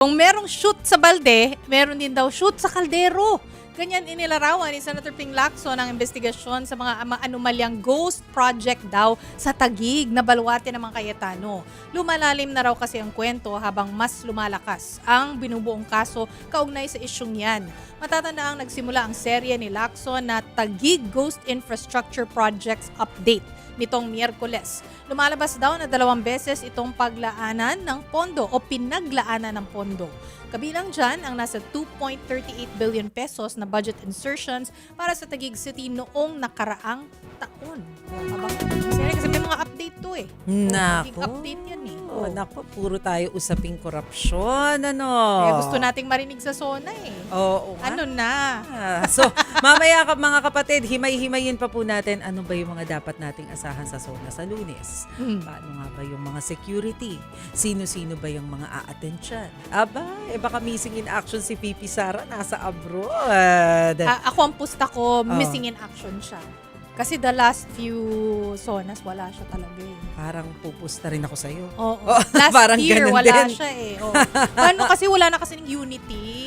Kung merong shoot sa balde, meron din daw shoot sa kaldero. Ganyan inilarawan ni Senator Ping Lacson ang investigasyon sa mga anomalyang ghost project daw sa Taguig na baluarte ng mga Cayetano. Lumalalim na raw kasi ang kwento habang mas lumalakas ang binubuong kaso kaugnay sa isyung yan. Matatanda ang nagsimula ang serye ni Lacson na Taguig Ghost Infrastructure Projects Update nitong Miyerkules. Lumalabas daw na 2 beses itong paglaanan ng pondo o pinaglaanan ng pondo. Kabilang dyan ang nasa 2.38 billion pesos na budget insertions para sa Taguig City noong nakaraang taon. Kasi may mga update to eh. Taguig Nako. update yan eh. Oh, nako, puro tayo usaping korupsyon, ano? Kaya gusto nating marinig sa SONA eh. Oo nga. Ano na? So, mamaya mga kapatid, himay-himayin pa po natin ano ba yung mga dapat nating asahan sa SONA sa Lunes. Paano nga ba yung mga security? Sino-sino ba yung mga a-attend dyan? Aba, baka missing in action si Pipi Sara, nasa abroad. Ako ang pusta ko, missing in action siya. Kasi the last few SONAs, wala siya talaga eh. Parang pupusta rin ako sa'yo. Oo. Oh, Last parang year, ganun wala din. siya eh. Oo. Paano kasi wala na kasi ng unity.